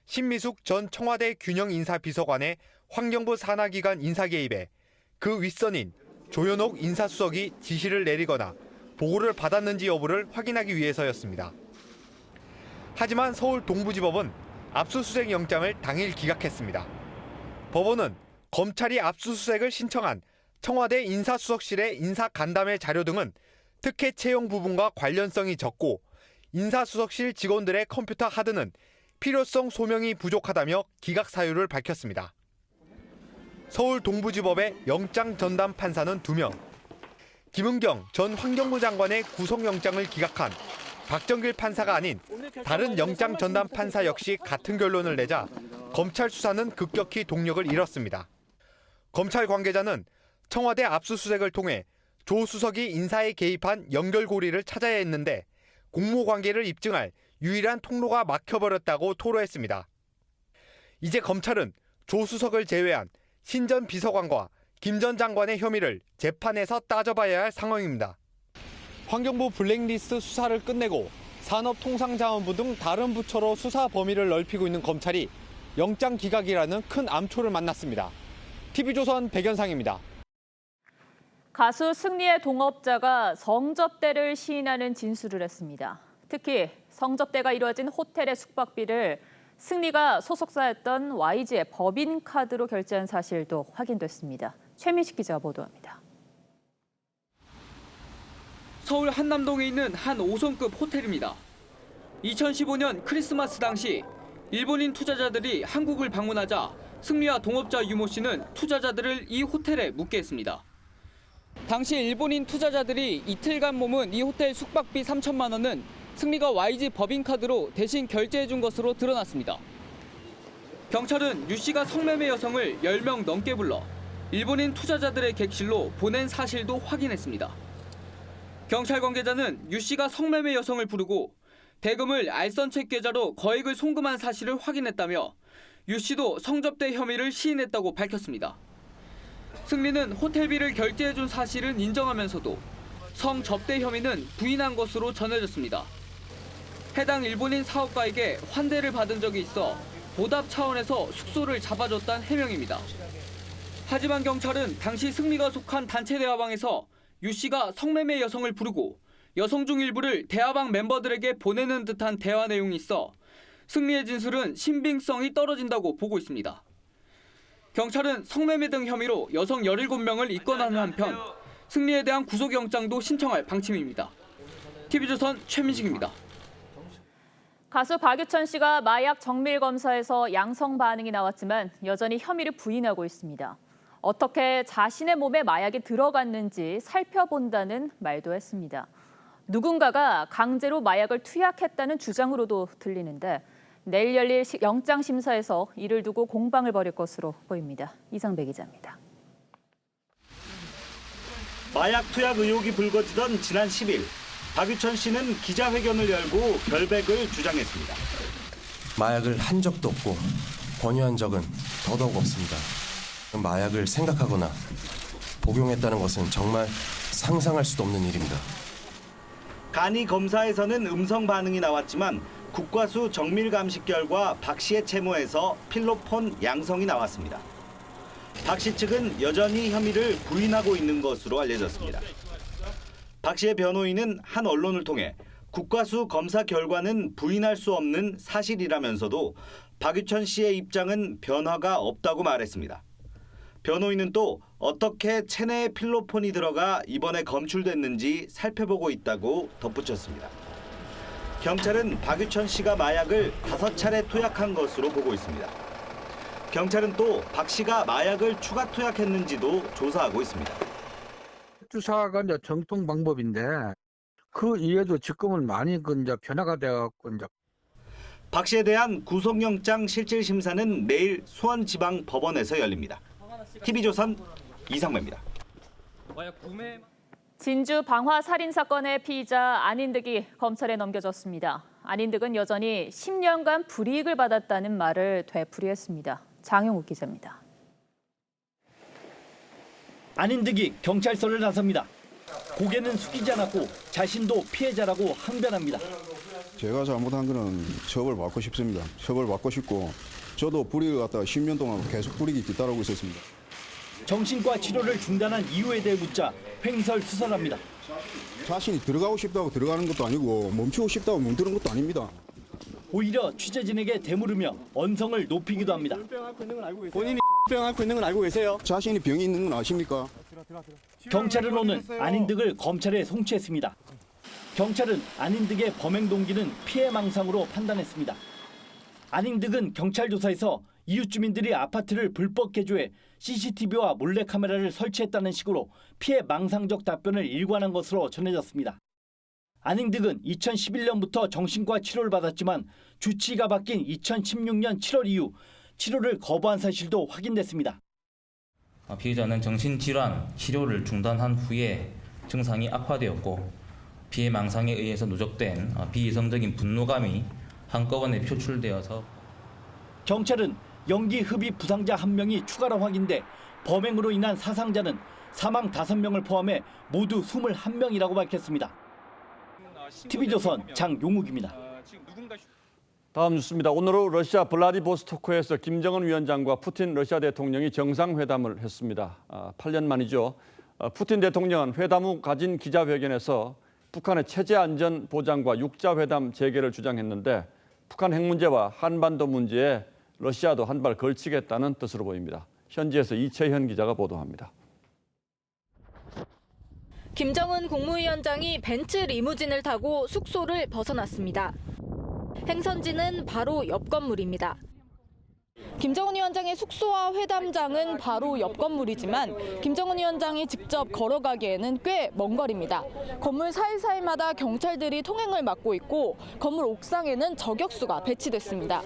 신미숙 전 청와대 균형인사비서관의 환경부 산하기관 인사 개입에 그 윗선인 조현옥 인사수석이 지시를 내리거나 보고를 받았는지 여부를 확인하기 위해서였습니다. 하지만 서울 동부지법은 압수수색 영장을 당일 기각했습니다. 법원은 검찰이 압수수색을 신청한 청와대 인사수석실의 인사간담회 자료 등은 특혜 채용 부분과 관련성이 적고 인사수석실 직원들의 컴퓨터 하드는 필요성 소명이 부족하다며 기각 사유를 밝혔습니다. 서울 동부지법의 영장 전담 판사는 2명, 김은경 전 환경부 장관의 구속영장을 기각한 박정길 판사가 아닌 다른 영장 전담 판사 역시 같은 결론을 내자 검찰 수사는 급격히 동력을 잃었습니다. 검찰 관계자는 청와대 압수수색을 통해 조 수석이 인사에 개입한 연결고리를 찾아야 했는데 공모관계를 입증할 유일한 통로가 막혀버렸다고 토로했습니다. 이제 검찰은 조 수석을 제외한 신 전 비서관과 김 전 장관의 혐의를 재판에서 따져봐야 할 상황입니다. 환경부 블랙리스트 수사를 끝내고 산업통상자원부 등 다른 부처로 수사 범위를 넓히고 있는 검찰이 영장 기각이라는 큰 암초를 만났습니다. TV조선 백연상입니다. 가수 승리의 동업자가 성접대를 시인하는 진술을 했습니다. 특히 성접대가 이루어진 호텔의 숙박비를 승리가 소속사였던 YG의 법인카드로 결제한 사실도 확인됐습니다. 최민식 기자가 보도합니다. 서울 한남동에 있는 한 5성급 호텔입니다. 2015년 크리스마스 당시 일본인 투자자들이 한국을 방문하자 승리와 동업자 유모 씨는 투자자들을 이 호텔에 묵게 했습니다. 당시 일본인 투자자들이 이틀간 머문 이 호텔 숙박비 3천만 원은 승리가 YG 법인카드로 대신 결제해 준 것으로 드러났습니다. 경찰은 유 씨가 성매매 여성을 10명 넘게 불러 일본인 투자자들의 객실로 보낸 사실도 확인했습니다. 경찰 관계자는 유 씨가 성매매 여성을 부르고 대금을 알선책 계좌로 거액을 송금한 사실을 확인했다며 유 씨도 성접대 혐의를 시인했다고 밝혔습니다. 승리는 호텔비를 결제해준 사실은 인정하면서도 성접대 혐의는 부인한 것으로 전해졌습니다. 해당 일본인 사업가에게 환대를 받은 적이 있어 보답 차원에서 숙소를 잡아줬다는 해명입니다. 하지만 경찰은 당시 승리가 속한 단체 대화방에서 유 씨가 성매매 여성을 부르고 여성 중 일부를 대화방 멤버들에게 보내는 듯한 대화 내용이 있어 승리의 진술은 신빙성이 떨어진다고 보고 있습니다. 경찰은 성매매 등 혐의로 여성 17명을 입건하는 한편 승리에 대한 구속영장도 신청할 방침입니다. TV조선 최민식입니다. 가수 박유천 씨가 마약 정밀 검사에서 양성 반응이 나왔지만 여전히 혐의를 부인하고 있습니다. 어떻게 자신의 몸에 마약이 들어갔는지 살펴본다는 말도 했습니다. 누군가가 강제로 마약을 투약했다는 주장으로도 들리는데 내일 열릴 영장 심사에서 이를 두고 공방을 벌일 것으로 보입니다. 이상배 기자입니다. 마약 투약 의혹이 불거지던 지난 10일 박유천 씨는 기자회견을 열고 결백을 주장했습니다. 마약을 한 적도 없고 권유한 적은 더더욱 없습니다. 마약을 생각하거나 복용했다는 것은 정말 상상할 수도 없는 일입니다. 간이 검사에서는 음성 반응이 나왔지만 국과수 정밀 감식 결과 박 씨의 채모에서 필로폰 양성이 나왔습니다. 박 씨 측은 여전히 혐의를 부인하고 있는 것으로 알려졌습니다. 박 씨의 변호인은 한 언론을 통해 국과수 검사 결과는 부인할 수 없는 사실이라면서도 박유천 씨의 입장은 변화가 없다고 말했습니다. 변호인은 또 어떻게 체내에 필로폰이 들어가 이번에 검출됐는지 살펴보고 있다고 덧붙였습니다. 경찰은 박유천 씨가 마약을 5차례 투약한 것으로 보고 있습니다. 경찰은 또 박 씨가 마약을 추가 투약했는지도 조사하고 있습니다. 주사가 이제 정통 방법인데 그 이외에도 지금은 많이 이제 변화가 되어갖고 이제. 박 씨에 대한 구속영장 실질 심사는 내일 수원지방법원에서 열립니다. TV조선 이상배입니다. 진주 방화 살인 사건의 피의자 안인득이 검찰에 넘겨졌습니다. 안인득은 여전히 10년간 불이익을 받았다는 말을 되풀이했습니다. 장용욱 기자입니다. 안인득이 경찰서를 나섭니다. 고개는 숙이지 않았고 자신도 피해자라고 항변합니다. 제가 잘못한 거는 처벌받고 싶습니다. 처벌받고 싶고 저도 불이익을 갖다가 10년 동안 계속 불이익이 뒤따르고 있었습니다. 정신과 치료를 중단한 이유에 대해 묻자 횡설수설합니다. 자신이 들어가고 싶다고 들어가는 것도 아니고 멈추고 싶다고 멈추는 것도 아닙니다. 오히려 취재진에게 대물으며 언성을 높이기도 합니다. 본인이 병 앓고 있는 건 알고 계세요? 자신이 병이 있는 건 아십니까? 경찰은 오늘 안인득을 검찰에 송치했습니다. 경찰은 안인득의 범행 동기는 피해망상으로 판단했습니다. 안인득은 경찰 조사에서 이웃 주민들이 아파트를 불법 개조해 CCTV와 몰래카메라를 설치했다는 식으로 피해망상적 답변을 일관한 것으로 전해졌습니다. 안인득은 2011년부터 정신과 치료를 받았지만 주치의가 바뀐 2016년 7월 이후 치료를 거부한 사실도 확인됐습니다. 피의자는 정신질환 치료를 중단한 후에 증상이 악화되었고 피해망상에 의해서 누적된 비이성적인 분노감이 한꺼번에 표출되어서 경찰은 연기 흡입 부상자 1명이 추가로 확인돼 범행으로 인한 사상자는 사망 5명을 포함해 모두 21명이라고 밝혔습니다. TV조선 장용욱입니다. 다음 뉴스입니다. 오늘 오후 러시아 블라디보스토크에서 김정은 위원장과 푸틴 러시아 대통령이 정상회담을 했습니다. 8년 만이죠. 푸틴 대통령은 회담 후 가진 기자회견에서 북한의 체제 안전 보장과 육자회담 재개를 주장했는데 북한 핵 문제와 한반도 문제에 러시아도 한 발 걸치겠다는 뜻으로 보입니다. 현지에서 이채현 기자가 보도합니다. 김정은 국무위원장이 벤츠 리무진을 타고 숙소를 벗어났습니다. 행선지는 바로 옆 건물입니다. 김정은 위원장의 숙소와 회담장은 바로 옆 건물이지만 김정은 위원장이 직접 걸어가기에는 꽤 먼 거리입니다. 건물 사이사이마다 경찰들이 통행을 막고 있고 건물 옥상에는 저격수가 배치됐습니다.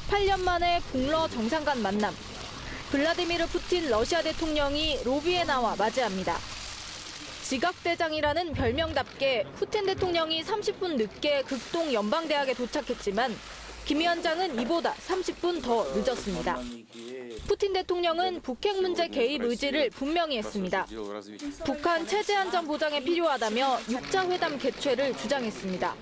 8년 만에 북러 정상 간 만남. 블라디미르 푸틴 러시아 대통령이 로비에 나와 맞이합니다. 지각대장이라는 별명답게 푸틴 대통령이 30분 늦게 극동 연방대학에 도착했지만 김 위원장은 이보다 30분 더 늦었습니다. 푸틴 대통령은 북핵 문제 개입 의지를 분명히 했습니다. 북한 체제 안전 보장에 필요하다며 6자 회담 개최를 주장했습니다.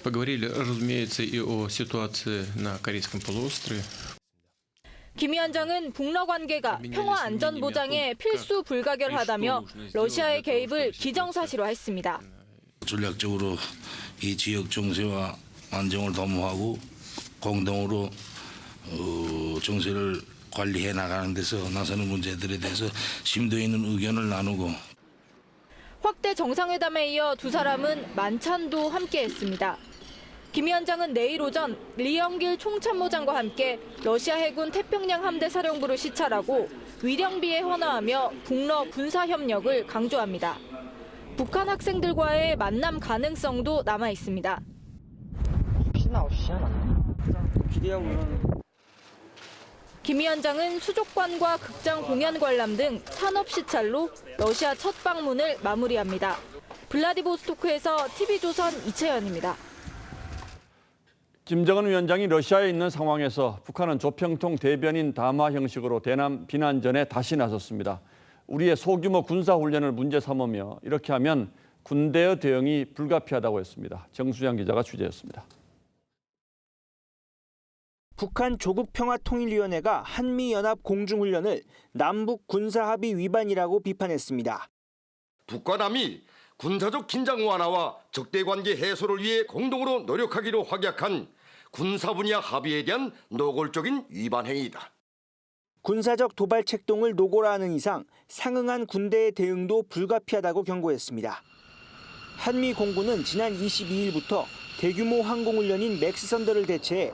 Поговорили, разумеется, и о ситуации на Корейском полуострове. 김 위원장은 북러 관계가 평화 안전 보장에 필수 불가결하다며 러시아의 개입을 기정사실화했습니다. 전략적으로 이 지역 정세와 안정을 도모하고 공동으로 정세를 관리해 나가는 데서 나서는 문제들에 대해서 심도 있는 의견을 나누고 확대 정상회담에 이어 두 사람은 만찬도 함께했습니다. 김 위원장은 내일 오전 리영길 총참모장과 함께 러시아 해군 태평양 함대 사령부를 시찰하고 위령비에 헌화하며 북러 군사 협력을 강조합니다. 북한 학생들과의 만남 가능성도 남아 있습니다. 김 위원장은 수족관과 극장 공연 관람 등 산업 시찰로 러시아 첫 방문을 마무리합니다. 블라디보스토크에서 TV조선 이채연입니다. 김정은 위원장이 러시아에 있는 상황에서 북한은 조평통 대변인 담화 형식으로 대남 비난전에 다시 나섰습니다. 우리의 소규모 군사훈련을 문제 삼으며 이렇게 하면 군대의 대응이 불가피하다고 했습니다. 정수영 기자가 취재했습니다. 북한 조국평화통일위원회가 한미연합 공중훈련을 남북 군사합의 위반이라고 비판했습니다. 북과 남이 군사적 긴장 완화와 적대관계 해소를 위해 공동으로 노력하기로 확약한 군사 분야 합의에 대한 노골적인 위반 행위이다. 군사적 도발 책동을 노골화하는 이상 상응한 군대의 대응도 불가피하다고 경고했습니다. 한미 공군은 지난 22일부터 대규모 항공훈련인 맥스선더를 대체해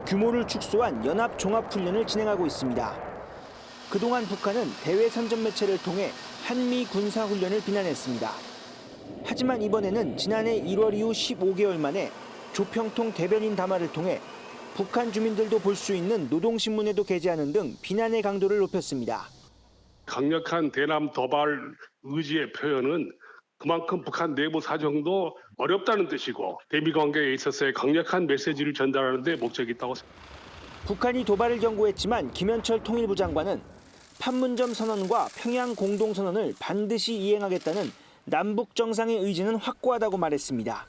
규모를 축소한 연합종합훈련을 진행하고 있습니다. 그동안 북한은 대외 선전 매체를 통해 한미 군사훈련을 비난했습니다. 하지만 이번에는 지난해 1월 이후 15개월 만에 조평통 대변인 담화를 통해 북한 주민들도 볼 수 있는 노동신문에도 게재하는 등 비난의 강도를 높였습니다. 강력한 대남 도발 의지의 표현은 그만큼 북한 내부 사정도 어렵다는 뜻이고 대미 관계에 있어서의 강력한 메시지를 전달하는 데 목적이 있다고 생각합니다. 북한이 도발을 경고했지만 김현철 통일부 장관은 판문점 선언과 평양 공동선언을 반드시 이행하겠다는 남북 정상의 의지는 확고하다고 말했습니다.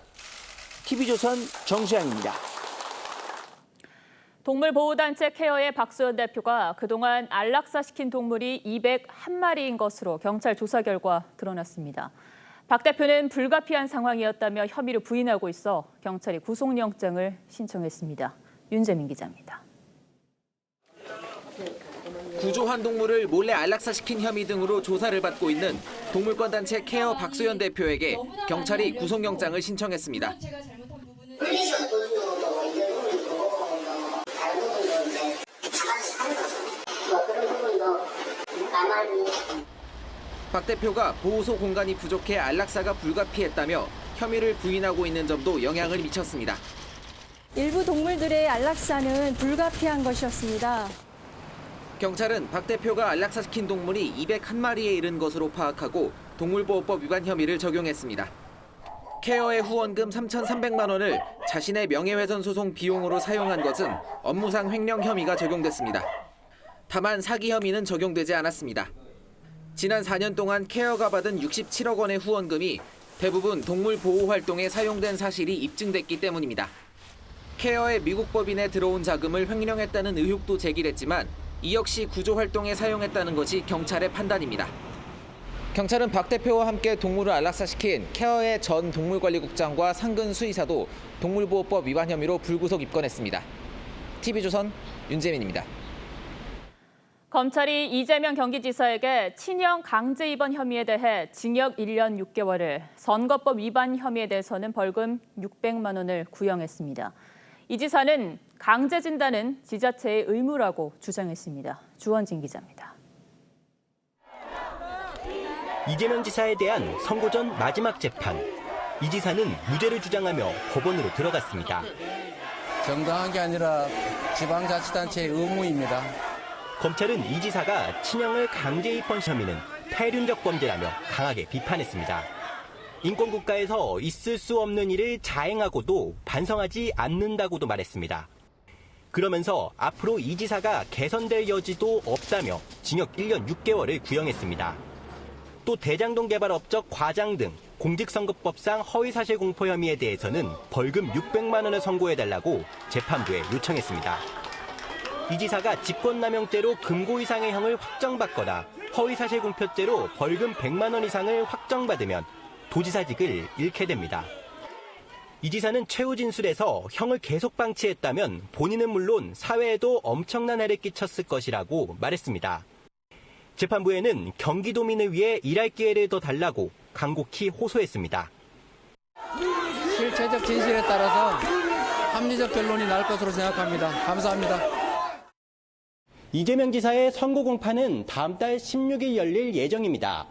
TV조선 정수양입니다. 동물보호단체 케어의 박소연 대표가 그동안 안락사시킨 동물이 201마리인 것으로 경찰 조사 결과 드러났습니다. 박 대표는 불가피한 상황이었다며 혐의를 부인하고 있어 경찰이 구속영장을 신청했습니다. 윤재민 기자입니다. 구조한 동물을 몰래 안락사시킨 혐의 등으로 조사를 받고 있는 동물권단체 케어 박소연 대표에게 경찰이 구속영장을 신청했습니다. 박 대표가 보호소 공간이 부족해 안락사가 불가피했다며 혐의를 부인하고 있는 점도 영향을 미쳤습니다. 일부 동물들의 안락사는 불가피한 것이었습니다. 경찰은 박 대표가 안락사시킨 동물이 201마리에 이른 것으로 파악하고 동물보호법 위반 혐의를 적용했습니다. 케어의 후원금 3,300만 원을 자신의 명예훼손 소송 비용으로 사용한 것은 업무상 횡령 혐의가 적용됐습니다. 다만 사기 혐의는 적용되지 않았습니다. 지난 4년 동안 케어가 받은 67억 원의 후원금이 대부분 동물 보호 활동에 사용된 사실이 입증됐기 때문입니다. 케어의 미국 법인에 들어온 자금을 횡령했다는 의혹도 제기됐지만 이 역시 구조 활동에 사용했다는 것이 경찰의 판단입니다. 경찰은 박 대표와 함께 동물을 안락사시킨 케어의 전 동물관리국장과 상근 수의사도 동물보호법 위반 혐의로 불구속 입건했습니다. TV조선 윤재민입니다. 검찰이 이재명 경기지사에게 친형 강제 입원 혐의에 대해 징역 1년 6개월을, 선거법 위반 혐의에 대해서는 벌금 600만 원을 구형했습니다. 이 지사는 강제 진단은 지자체의 의무라고 주장했습니다. 주원진 기자입니다. 이재명 지사에 대한 선거 전 마지막 재판. 이 지사는 무죄를 주장하며 법원으로 들어갔습니다. 정당한 게 아니라 지방자치단체의 의무입니다. 검찰은 이 지사가 친형을 강제 입원 혐의는 패륜적 범죄라며 강하게 비판했습니다. 인권국가에서 있을 수 없는 일을 자행하고도 반성하지 않는다고도 말했습니다. 그러면서 앞으로 이 지사가 개선될 여지도 없다며 징역 1년 6개월을 구형했습니다. 또 대장동 개발 업적 과장 등 공직선거법상 허위사실 공표 혐의에 대해서는 벌금 600만 원을 선고해달라고 재판부에 요청했습니다. 이 지사가 직권남용죄로 금고 이상의 형을 확정받거나 허위사실 공표죄로 벌금 100만 원 이상을 확정받으면 도지사직을 잃게 됩니다. 이 지사는 최후 진술에서 형을 계속 방치했다면 본인은 물론 사회에도 엄청난 해를 끼쳤을 것이라고 말했습니다. 재판부에는 경기도민을 위해 일할 기회를 더 달라고 간곡히 호소했습니다. 실체적 진실에 따라서 합리적 결론이 날 것으로 생각합니다. 감사합니다. 이재명 지사의 선고 공판은 다음 달 16일 열릴 예정입니다.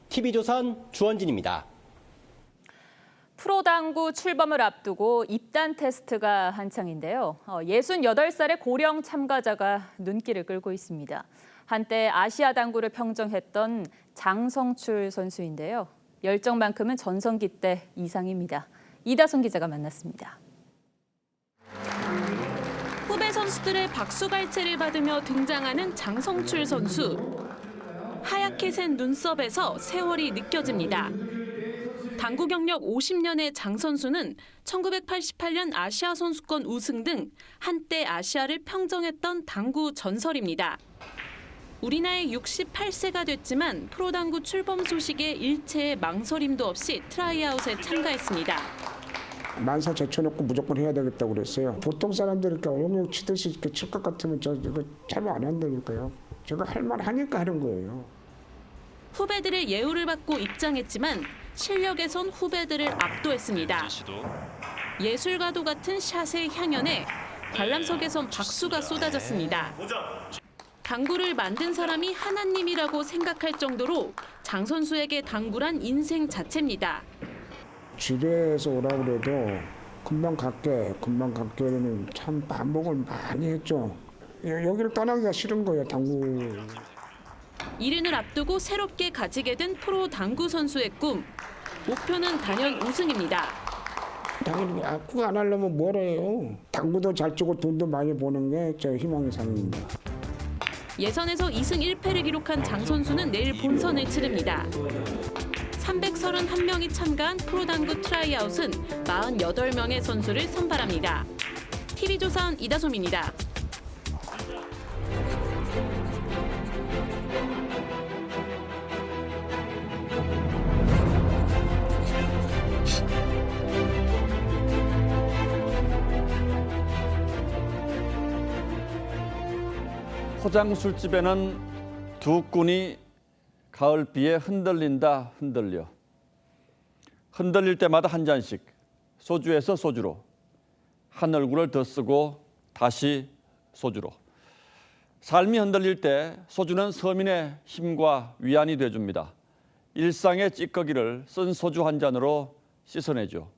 TV조선 주원진입니다. 프로당구 출범을 앞두고 입단 테스트가 한창인데요. 68살의 고령 참가자가 눈길을 끌고 있습니다. 한때 아시아 당구를 평정했던 장성출 선수인데요. 열정만큼은 전성기 때 이상입니다. 이다솜 기자가 만났습니다. 후배 선수들의 박수갈채를 받으며 등장하는 장성출 선수. 하얗게 센 눈썹에서 세월이 느껴집니다. 당구 경력 50년의 장 선수는 1988년 아시아 선수권 우승 등 한때 아시아를 평정했던 당구 전설입니다. 우리 나이 68세가 됐지만 프로당구 출범 소식에 일체의 망설임도 없이 트라이아웃에 참가했습니다. 만사 제쳐놓고 무조건 해야 되겠다고 그랬어요. 보통 사람들이 이렇게 어영영 치듯이 이렇게 칠 것 같으면 저 이거 잘 안 한다니까요. 제가 할 말 하니까 하는 거예요. 후배들의 예우를 받고 입장했지만 실력에선 후배들을 압도했습니다. 예술가도 같은 샷의 향연에 관람석에선 박수가 쏟아졌습니다. 당구를 만든 사람이 하나님이라고 생각할 정도로 장 선수에게 당구란 인생 자체입니다. 집에서 오라고 그래도 금방 갈게는 참 반복을 많이 했죠. 여기를 떠나기가 싫은 거예요, 당구. 1인을 앞두고 새롭게 가지게 된 프로 당구 선수의 꿈. 목표는 단연 우승입니다. 당연히 그거 안 하려면 뭘 해요. 당구도 잘 치고 돈도 많이 버는 게 제 희망사항입니다. 예선에서 2승 1패를 기록한 장 선수는 내일 본선을 치릅니다. 331명이 참가한 프로당구 트라이아웃은 48명의 선수를 선발합니다. TV조선 이다솜입니다. 포장 술집에는 두 꾼이 가을비에 흔들린다 흔들려. 흔들릴 때마다 한 잔씩, 소주에서 소주로. 한 얼굴을 더 쓰고 다시 소주로. 삶이 흔들릴 때 소주는 서민의 힘과 위안이 돼줍니다. 일상의 찌꺼기를 쓴 소주 한 잔으로 씻어내죠.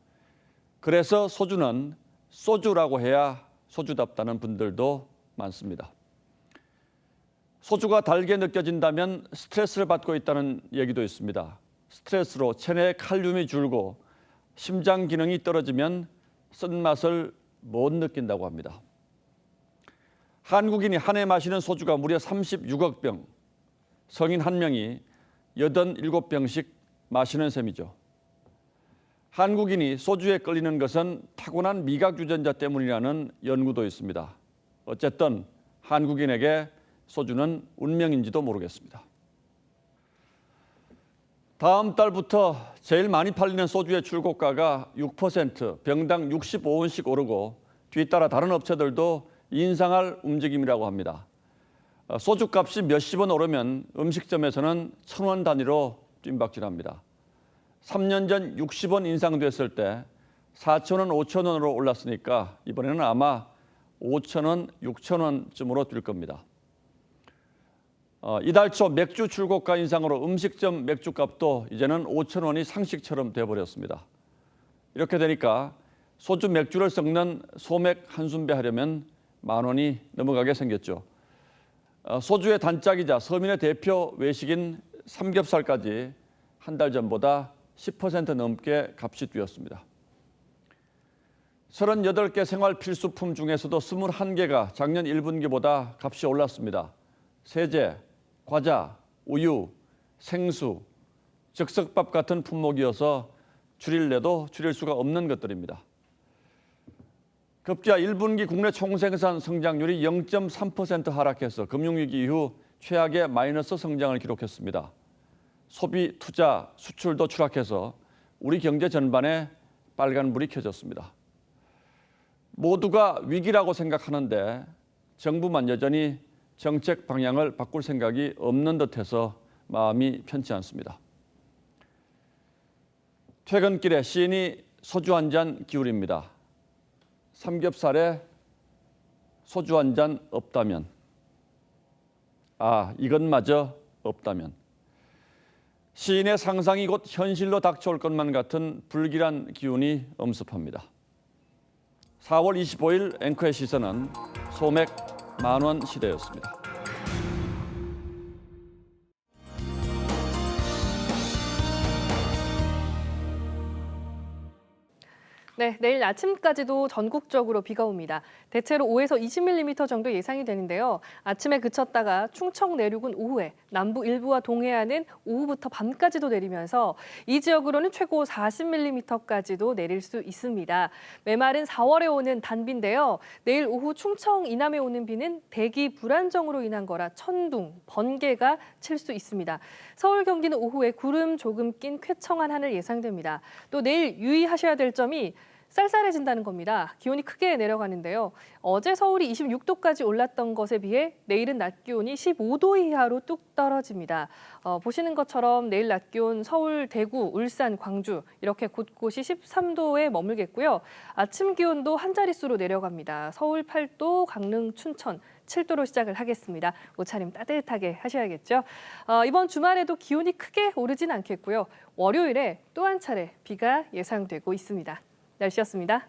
그래서 소주는 소주라고 해야 소주답다는 분들도 많습니다. 소주가 달게 느껴진다면 스트레스를 받고 있다는 얘기도 있습니다. 스트레스로 체내의 칼륨이 줄고 심장 기능이 떨어지면 쓴맛을 못 느낀다고 합니다. 한국인이 한 해 마시는 소주가 무려 36억 병, 성인 1명이 87병씩 마시는 셈이죠. 한국인이 소주에 끌리는 것은 타고난 미각 유전자 때문이라는 연구도 있습니다. 어쨌든 한국인에게 소주는 운명인지도 모르겠습니다. 다음 달부터 제일 많이 팔리는 소주의 출고가가 6%, 병당 65원씩 오르고 뒤따라 다른 업체들도 인상할 움직임이라고 합니다. 소주값이 몇십 원 오르면 음식점에서는 1,000원 단위로 뜀박질합니다. 3년 전 60원 인상됐을 때 4,000원, 5,000원으로 올랐으니까 이번에는 아마 5,000원, 6,000원쯤으로 뛸 겁니다. 이달 초 맥주 출고가 인상으로 음식점 맥주값도 이제는 5,000원이 상식처럼 돼버렸습니다. 이렇게 되니까 소주 맥주를 섞는 소맥 한순배 하려면 10,000원이 넘어가게 생겼죠. 소주의 단짝이자 서민의 대표 외식인 삼겹살까지 한 달 전보다 10% 넘게 값이 뛰었습니다. 38개 생활 필수품 중에서도 21개가 작년 1분기보다 값이 올랐습니다. 세제, 과자, 우유, 생수, 즉석밥 같은 품목이어서 줄일래도 줄일 수가 없는 것들입니다. 급기야 1분기 국내 총생산 성장률이 0.3% 하락해서 금융위기 이후 최악의 마이너스 성장을 기록했습니다. 소비, 투자, 수출도 추락해서 우리 경제 전반에 빨간불이 켜졌습니다. 모두가 위기라고 생각하는데 정부만 여전히 정책 방향을 바꿀 생각이 없는 듯해서 마음이 편치 않습니다. 퇴근길에 시인이 소주 한 잔 기울입니다. 삼겹살에 소주 한 잔 없다면, 이것마저 없다면. 시인의 상상이 곧 현실로 닥쳐올 것만 같은 불길한 기운이 엄습합니다. 4월 25일 앵커의 시선은 소맥 만원 시대였습니다. 네, 내일 아침까지도 전국적으로 비가 옵니다. 대체로 5에서 20mm 정도 예상이 되는데요. 아침에 그쳤다가 충청 내륙은 오후에, 남부 일부와 동해안은 오후부터 밤까지도 내리면서 이 지역으로는 최고 40mm까지도 내릴 수 있습니다. 메말은 4월에 오는 단비인데요. 내일 오후 충청 이남에 오는 비는 대기 불안정으로 인한 거라 천둥, 번개가 칠 수 있습니다. 서울, 경기는 오후에 구름 조금 낀 쾌청한 하늘 예상됩니다. 또 내일 유의하셔야 될 점이 쌀쌀해진다는 겁니다. 기온이 크게 내려가는데요. 어제 서울이 26도까지 올랐던 것에 비해 내일은 낮 기온이 15도 이하로 뚝 떨어집니다. 보시는 것처럼 내일 낮 기온 서울, 대구, 울산, 광주 이렇게 곳곳이 13도에 머물겠고요. 아침 기온도 한 자릿수로 내려갑니다. 서울 8도, 강릉, 춘천 7도로 시작을 하겠습니다. 옷차림 따뜻하게 하셔야겠죠. 이번 주말에도 기온이 크게 오르진 않겠고요. 월요일에 또 한 차례 비가 예상되고 있습니다. 날씨였습니다.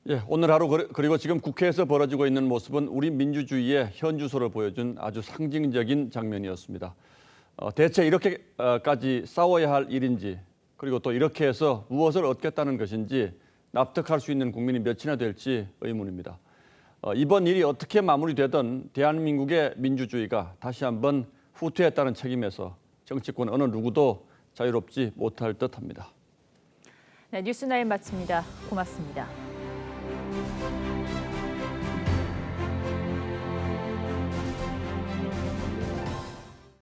예, 오늘 하루 그리고 지금 국회에서 벌어지고 있는 모습은 우리 민주주의의 현주소를 보여준 아주 상징적인 장면이었습니다. 대체 이렇게까지 싸워야 할 일인지 그리고 또 이렇게 해서 무엇을 얻겠다는 것인지 납득할 수 있는 국민이 몇이나 될지 의문입니다. 이번 일이 어떻게 마무리되든 대한민국의 민주주의가 다시 한번 후퇴했다는 책임에서 정치권 어느 누구도 자유롭지 못할 듯합니다. 네, 뉴스9 마칩니다. 고맙습니다.